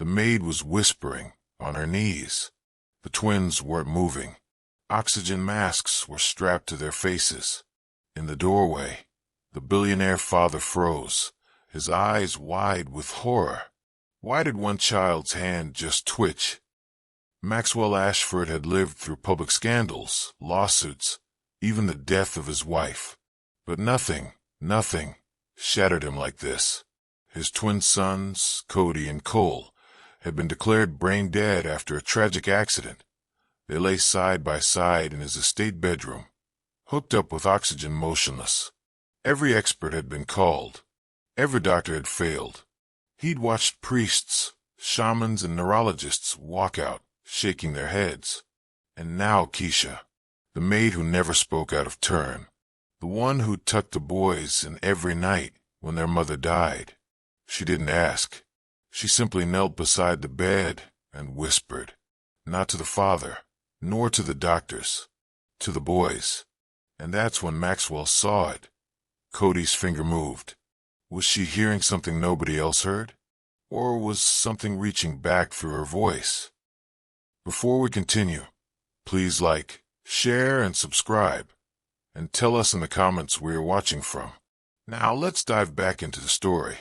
The maid was whispering, on her knees. The twins weren't moving. Oxygen masks were strapped to their faces. In the doorway, the billionaire father froze, his eyes wide with horror. Why did one child's hand just twitch? Maxwell Ashford had lived through public scandals, lawsuits, even the death of his wife. But nothing shattered him like this. His twin sons, Cody and Cole, had been declared brain dead after a tragic accident. They lay side by side in his estate bedroom, hooked up with oxygen, motionless. Every expert had been called. Every doctor had failed. He'd watched priests, shamans, and neurologists walk out, shaking their heads. And now Keisha, the maid who never spoke out of turn, the one who tucked the boys in every night when their mother died. She didn't ask. She simply knelt beside the bed and whispered, not to the father, nor to the doctors, to the boys. And that's when Maxwell saw it. Cody's finger moved. Was she hearing something nobody else heard? Or was something reaching back through her voice? Before we continue, please like, share, and subscribe, and tell us in the comments where you're watching from. Now let's dive back into the story.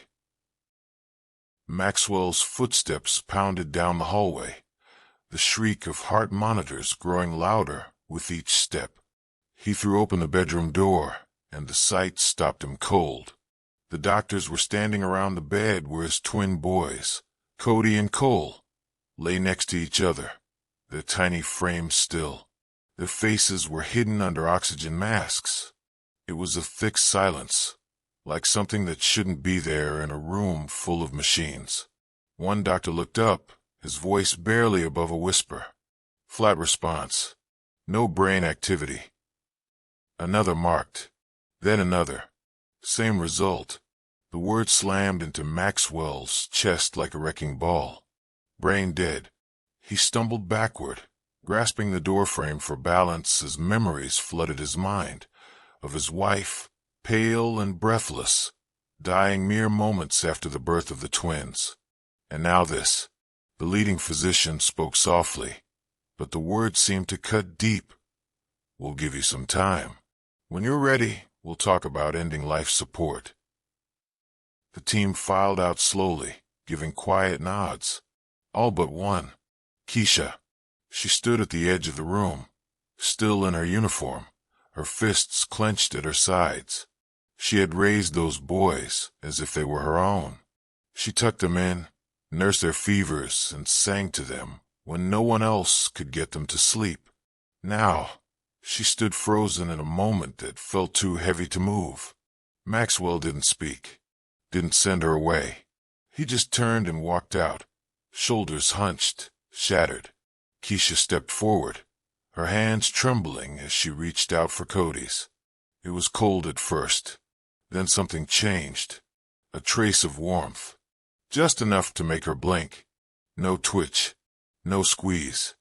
Maxwell's footsteps pounded down the hallway, the shriek of heart monitors growing louder with each step. He threw open the bedroom door, and the sight stopped him cold. The doctors were standing around the bed where his twin boys, Cody and Cole, lay next to each other, their tiny frames still. Their faces were hidden under oxygen masks. It was a thick silence, like something that shouldn't be there in a room full of machines. One doctor looked up, his voice barely above a whisper. Flat response. No brain activity. Another marked. Then another. Same result. The word slammed into Maxwell's chest like a wrecking ball. Brain dead. He stumbled backward, grasping the doorframe for balance as memories flooded his mind, of his wife, pale and breathless, dying mere moments after the birth of the twins. And now this. The leading physician spoke softly, but the words seemed to cut deep. We'll give you some time. When you're ready, we'll talk about ending life support. The team filed out slowly, giving quiet nods. All but one. Keisha. She stood at the edge of the room, still in her uniform, her fists clenched at her sides. She had raised those boys as if they were her own. She tucked them in, nursed their fevers, and sang to them when no one else could get them to sleep. Now, she stood frozen in a moment that felt too heavy to move. Maxwell didn't speak, didn't send her away. He just turned and walked out, shoulders hunched, shattered. Keisha stepped forward, her hands trembling as she reached out for Cody's. It was cold at first. Then something changed. A trace of warmth. Just enough to make her blink. No twitch. No squeeze.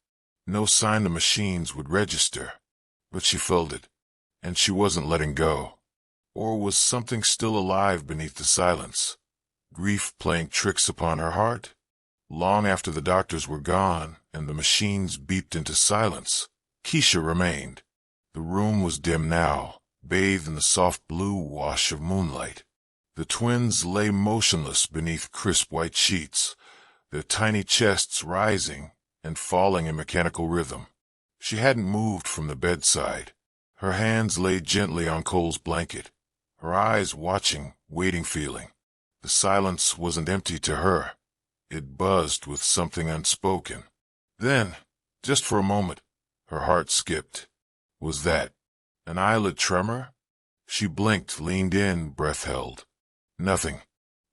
No sign the machines would register. But she felt it, and she wasn't letting go. Or was something still alive beneath the silence? Grief playing tricks upon her heart? Long after the doctors were gone and the machines beeped into silence, Keisha remained. The room was dim now, bathed in the soft blue wash of moonlight. The twins lay motionless beneath crisp white sheets, their tiny chests rising and falling in mechanical rhythm. She hadn't moved from the bedside. Her hands lay gently on Cole's blanket, her eyes watching, waiting, feeling. The silence wasn't empty to her. It buzzed with something unspoken. Then, just for a moment, her heart skipped. Was that an eyelid tremor? She blinked, leaned in, breath held. Nothing,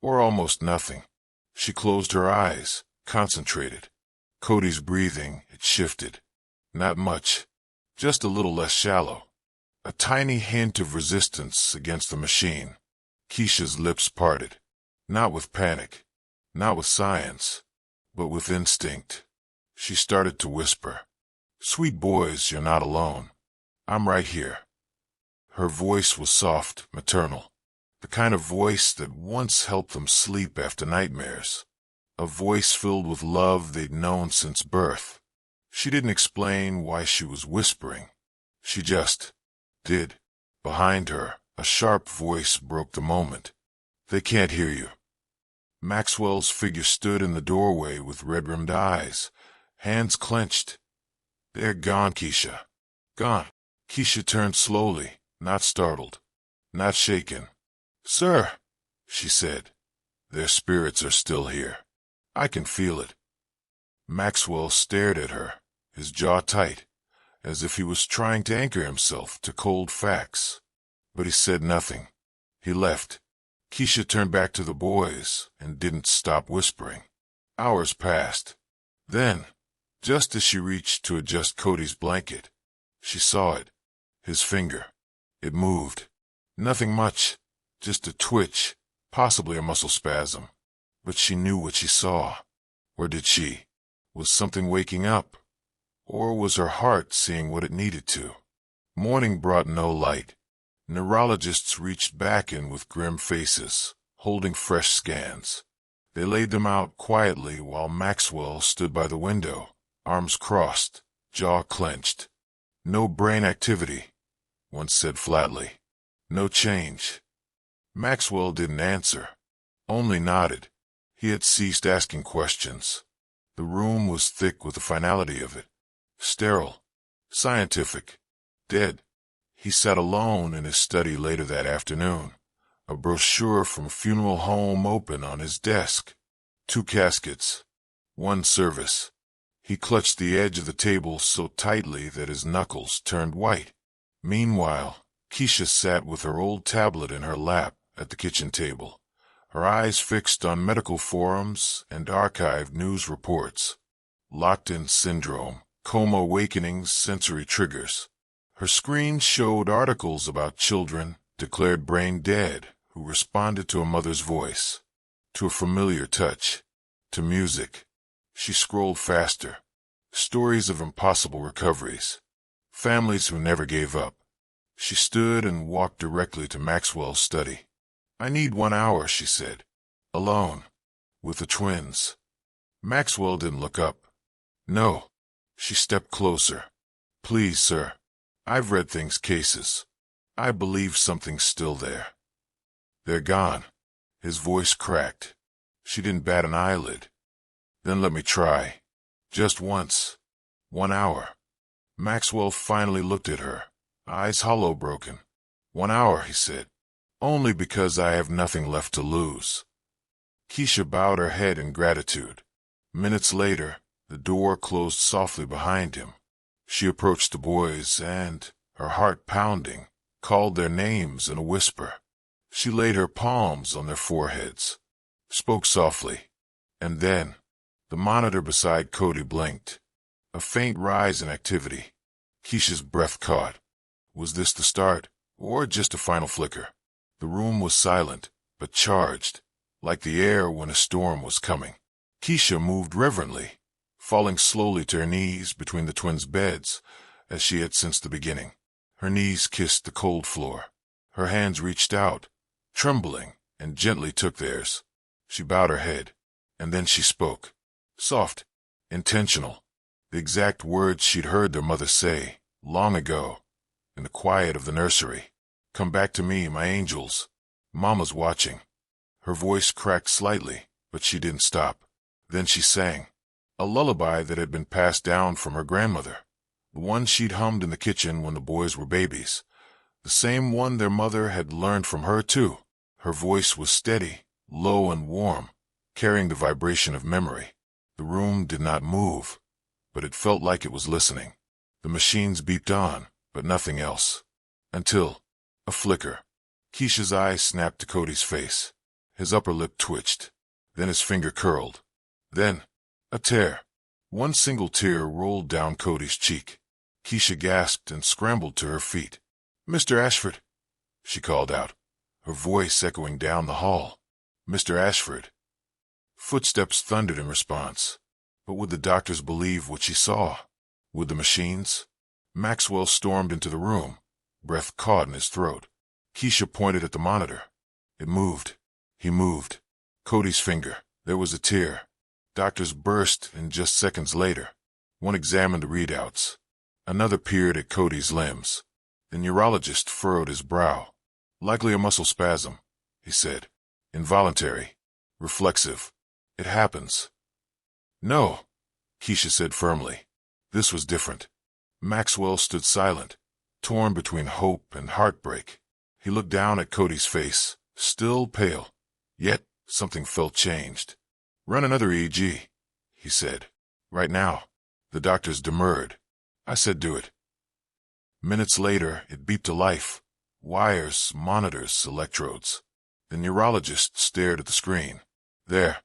or almost nothing. She closed her eyes, concentrated. Cody's breathing had shifted. Not much, just a little less shallow. A tiny hint of resistance against the machine. Keisha's lips parted. Not with panic, not with science, but with instinct. She started to whisper, "Sweet boys, you're not alone. I'm right here." Her voice was soft, maternal, the kind of voice that once helped them sleep after nightmares. a voice filled with love they'd known since birth. She didn't explain why she was whispering. She just did. Behind her, a sharp voice broke the moment. "They can't hear you." Maxwell's figure stood in the doorway with red-rimmed eyes, hands clenched. "They're gone, Keisha. Gone." Keisha turned slowly, not startled, not shaken. "Sir," she said, "their spirits are still here. I can feel it." Maxwell stared at her, his jaw tight, as if he was trying to anchor himself to cold facts. But he said nothing. He left. Keisha turned back to the boys and didn't stop whispering. Hours passed. Then, just as she reached to adjust Cody's blanket, she saw it. His finger. It moved. Nothing much, just a twitch, possibly a muscle spasm. But she knew what she saw. Or did she? Was something waking up? Or was her heart seeing what it needed to? Morning brought no light. Neurologists reached back in with grim faces, holding fresh scans. They laid them out quietly while Maxwell stood by the window, arms crossed, jaw clenched. "No brain activity," one said flatly. "No change." Maxwell didn't answer, only nodded. He had ceased asking questions. The room was thick with the finality of it. Sterile, scientific, dead. He sat alone in his study later that afternoon, a brochure from a funeral home open on his desk. 2 caskets, 1 service. He clutched the edge of the table so tightly that his knuckles turned white. Meanwhile, Keisha sat with her old tablet in her lap at the kitchen table, her eyes fixed on medical forums and archived news reports. Locked-in syndrome, coma awakenings, sensory triggers. Her screen showed articles about children declared brain dead who responded to a mother's voice, to a familiar touch, to music. She scrolled faster. Stories of impossible recoveries. Families who never gave up. She stood and walked directly to Maxwell's study. "I need 1 hour," she said. "Alone. With the twins." Maxwell didn't look up. "No." She stepped closer. "Please, sir. I've read things cases. I believe something's still there." "They're gone." His voice cracked. She didn't bat an eyelid. "Then let me try. Just once. 1 hour." Maxwell finally looked at her, eyes hollow broken. "1 hour," he said. "Only because I have nothing left to lose." Keisha bowed her head in gratitude. Minutes later, the door closed softly behind him. She approached the boys and, her heart pounding, called their names in a whisper. She laid her palms on their foreheads, spoke softly, and then, the monitor beside Cody blinked. A faint rise in activity. Keisha's breath caught. Was this the start, or just a final flicker? The room was silent, but charged, like the air when a storm was coming. Keisha moved reverently, falling slowly to her knees between the twins' beds, as she had since the beginning. Her knees kissed the cold floor. Her hands reached out, trembling, and gently took theirs. She bowed her head, and then she spoke. Soft, intentional, the exact words she'd heard their mother say, long ago, in the quiet of the nursery. "Come back to me, my angels. Mama's watching." Her voice cracked slightly, but she didn't stop. Then she sang. A lullaby that had been passed down from her grandmother, the one she'd hummed in the kitchen when the boys were babies, the same one their mother had learned from her too. Her voice was steady, low and warm, carrying the vibration of memory. The room did not move, but it felt like it was listening. The machines beeped on, but nothing else. Until, a flicker. Keisha's eyes snapped to Cody's face. His upper lip twitched. Then his finger curled. Then, a tear. One single tear rolled down Cody's cheek. Keisha gasped and scrambled to her feet. "Mr. Ashford," she called out, her voice echoing down the hall. "Mr. Ashford." Footsteps thundered in response. But would the doctors believe what she saw? Would the machines? Maxwell stormed into the room, breath caught in his throat. Keisha pointed at the monitor. It moved. He moved. Cody's finger. There was a tear. Doctors burst in just seconds later. One examined the readouts. Another peered at Cody's limbs. The neurologist furrowed his brow. Likely a muscle spasm, he said. Involuntary. Reflexive. It happens. No, Keisha said firmly. This was different. Maxwell stood silent, torn between hope and heartbreak. He looked down at Cody's face, still pale. Yet something felt changed. Run another EEG, he said. Right now. The doctors demurred. I said do it. Minutes later, it beeped to life. Wires, monitors, electrodes. The neurologist stared at the screen. There.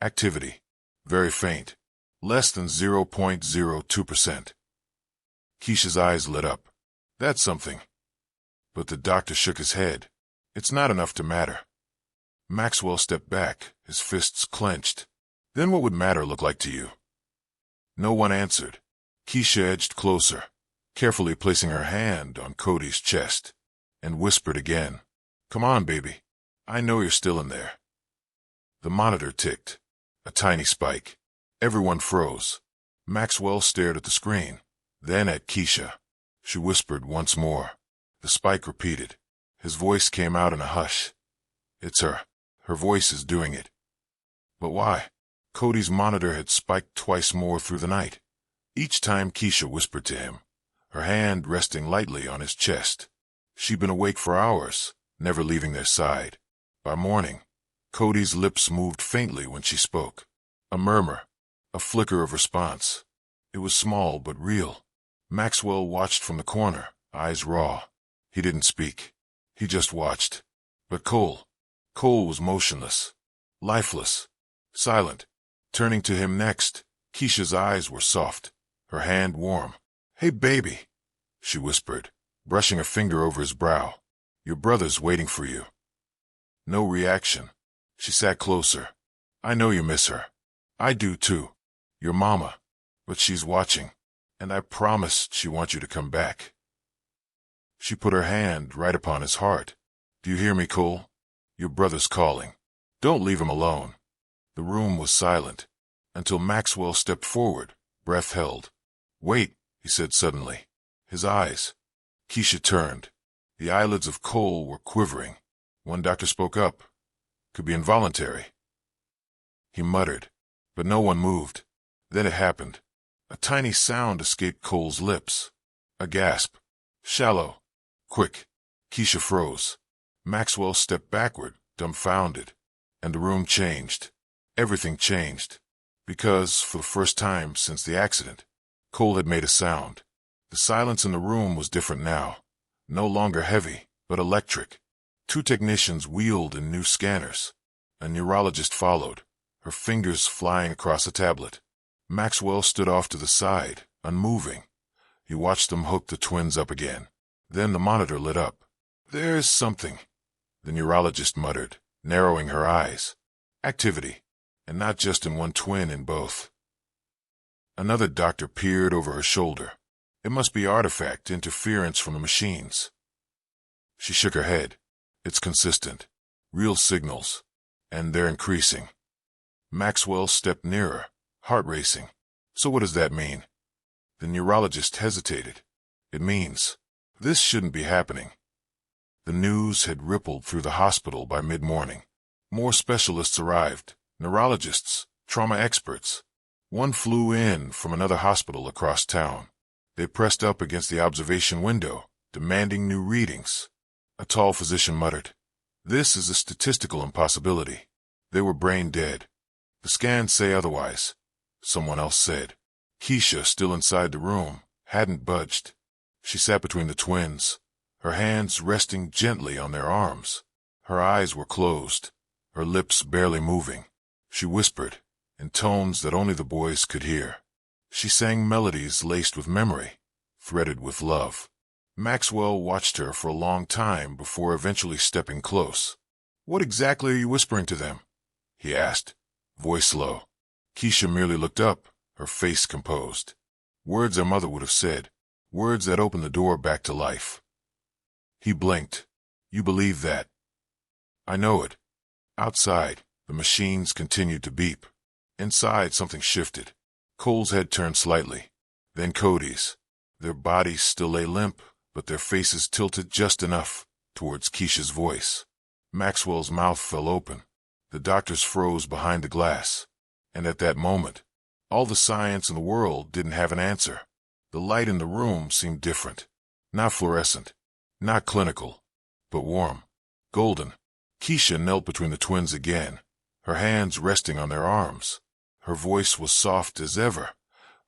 Activity. Very faint. Less than 0.02%. Keisha's eyes lit up. That's something. But the doctor shook his head. It's not enough to matter. Maxwell stepped back, his fists clenched. Then what would matter look like to you? No one answered. Keisha edged closer, carefully placing her hand on Cody's chest, and whispered again. Come on, baby. I know you're still in there. The monitor ticked. A tiny spike. Everyone froze. Maxwell stared at the screen, then at Keisha. She whispered once more. The spike repeated. His voice came out in a hush. It's her. Her voice is doing it. But why? Cody's monitor had spiked twice more through the night. Each time Keisha whispered to him, her hand resting lightly on his chest. She'd been awake for hours, never leaving their side. By morning, Cody's lips moved faintly when she spoke. A murmur, a flicker of response. It was small but real. Maxwell watched from the corner, eyes raw. He didn't speak. He just watched. But Cole was motionless, lifeless, silent. Turning to him next, Keisha's eyes were soft, her hand warm. Hey, baby, she whispered, brushing a finger over his brow. Your brother's waiting for you. No reaction. She sat closer. I know you miss her. I do too. Your mama. But she's watching. And I promised she wants you to come back. She put her hand right upon his heart. Do you hear me, Cole? Your brother's calling. Don't leave him alone. The room was silent, until Maxwell stepped forward, breath held. Wait, he said suddenly. His eyes. Keisha turned. The eyelids of Cole were quivering. One doctor spoke up. Could be involuntary. He muttered, but no one moved. Then it happened. A tiny sound escaped Cole's lips. A gasp. Shallow. Quick. Keisha froze. Maxwell stepped backward, dumbfounded. And the room changed. Everything changed. Because, for the first time since the accident, Cole had made a sound. The silence in the room was different now. No longer heavy, but electric. Two technicians wheeled in new scanners. A neurologist followed, her fingers flying across a tablet. Maxwell stood off to the side, unmoving. He watched them hook the twins up again. Then the monitor lit up. There's something, the neurologist muttered, narrowing her eyes. Activity. And not just in one twin, in both. Another doctor peered over her shoulder. It must be artifact interference from the machines. She shook her head. It's consistent. Real signals. And they're increasing. Maxwell stepped nearer, heart racing. So what does that mean? The neurologist hesitated. It means this shouldn't be happening. The news had rippled through the hospital by mid-morning. More specialists arrived. Neurologists, trauma experts. One flew in from another hospital across town. They pressed up against the observation window, demanding new readings. A tall physician muttered, This is a statistical impossibility. They were brain dead. The scans say otherwise. Someone else said. Keisha, still inside the room, hadn't budged. She sat between the twins, her hands resting gently on their arms. Her eyes were closed, her lips barely moving. She whispered, in tones that only the boys could hear. She sang melodies laced with memory, threaded with love. Maxwell watched her for a long time before eventually stepping close. What exactly are you whispering to them? He asked, voice low. Keisha merely looked up, her face composed. Words her mother would have said, words that opened the door back to life. He blinked. You believe that? I know it. Outside, the machines continued to beep. Inside, something shifted. Cole's head turned slightly, then Cody's. Their bodies still lay limp, but their faces tilted just enough towards Keisha's voice. Maxwell's mouth fell open. The doctors froze behind the glass. And at that moment, all the science in the world didn't have an answer. The light in the room seemed different. Not fluorescent, not clinical, but warm, golden. Keisha knelt between the twins again, her hands resting on their arms. Her voice was soft as ever,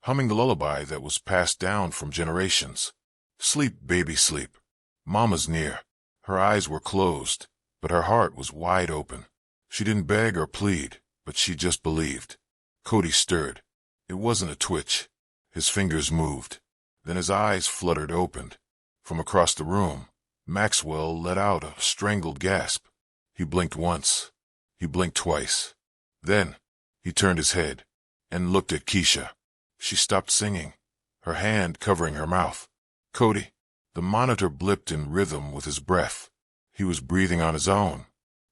humming the lullaby that was passed down from generations. Sleep, baby, sleep. Mama's near. Her eyes were closed, but her heart was wide open. She didn't beg or plead, but she just believed. Cody stirred. It wasn't a twitch. His fingers moved. Then his eyes fluttered open. From across the room, Maxwell let out a strangled gasp. He blinked once. He blinked twice. Then, he turned his head and looked at Keisha. She stopped singing, her hand covering her mouth. Cody. The monitor blipped in rhythm with his breath. He was breathing on his own.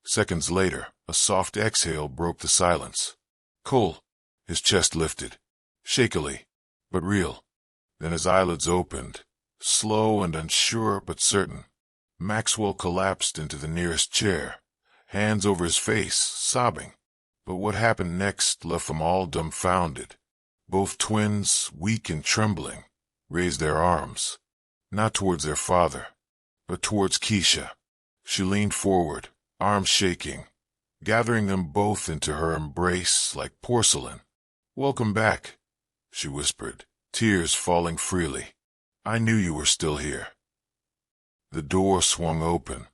Seconds later, a soft exhale broke the silence. Cole. His chest lifted. Shakily, but real. Then his eyelids opened, slow and unsure but certain. Maxwell collapsed into the nearest chair, hands over his face, sobbing. But what happened next left them all dumbfounded. Both twins, weak and trembling, raised their arms, not towards their father, but towards Keisha. She leaned forward, arms shaking, gathering them both into her embrace like porcelain. "Welcome back," she whispered, tears falling freely. "I knew you were still here." The door swung open.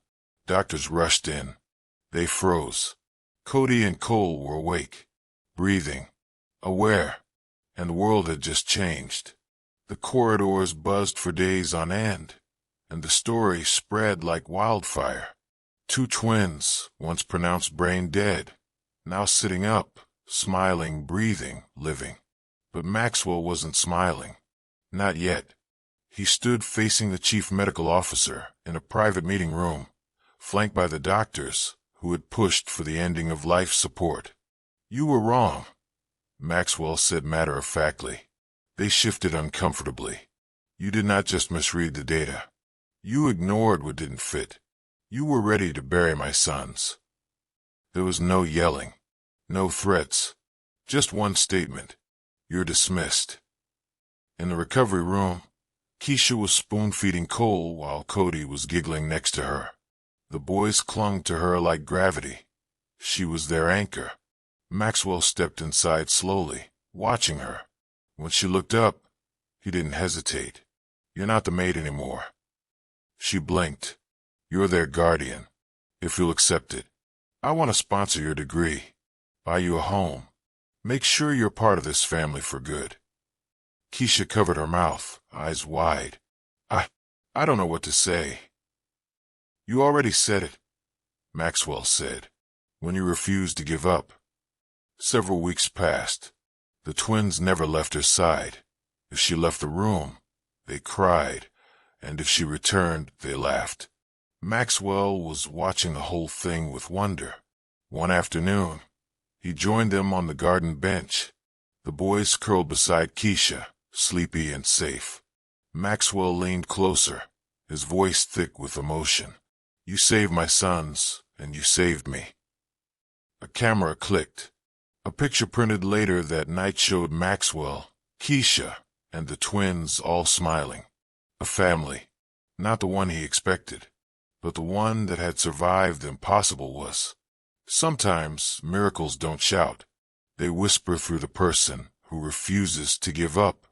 Doctors rushed in. They froze. Cody and Cole were awake, breathing, aware, and the world had just changed. The corridors buzzed for days on end, and the story spread like wildfire. Two twins, once pronounced brain dead, now sitting up, smiling, breathing, living. But Maxwell wasn't smiling. Not yet. He stood facing the chief medical officer in a private meeting room, flanked by the doctors who had pushed for the ending of life support. "You were wrong," Maxwell said matter-of-factly. They shifted uncomfortably. "You did not just misread the data. You ignored what didn't fit. You were ready to bury my sons." There was no yelling, no threats, just one statement. "You're dismissed." In the recovery room, Keisha was spoon-feeding Cole while Cody was giggling next to her. The boys clung to her like gravity. She was their anchor. Maxwell stepped inside slowly, watching her. When she looked up, he didn't hesitate. "You're not the maid anymore." She blinked. "You're their guardian, if you'll accept it. I want to sponsor your degree, buy you a home, make sure you're part of this family for good." Keisha covered her mouth, eyes wide. I don't know what to say." "You already said it," Maxwell said, "when you refused to give up." Several weeks passed. The twins never left her side. If she left the room, they cried, and if she returned, they laughed. Maxwell was watching the whole thing with wonder. One afternoon, he joined them on the garden bench. The boys curled beside Keisha, sleepy and safe. Maxwell leaned closer, his voice thick with emotion. "You saved my sons, and you saved me." A camera clicked. A picture printed later that night showed Maxwell, Keisha, and the twins all smiling. A family, not the one he expected, but the one that had survived the impossible was. Sometimes miracles don't shout. They whisper through the person who refuses to give up.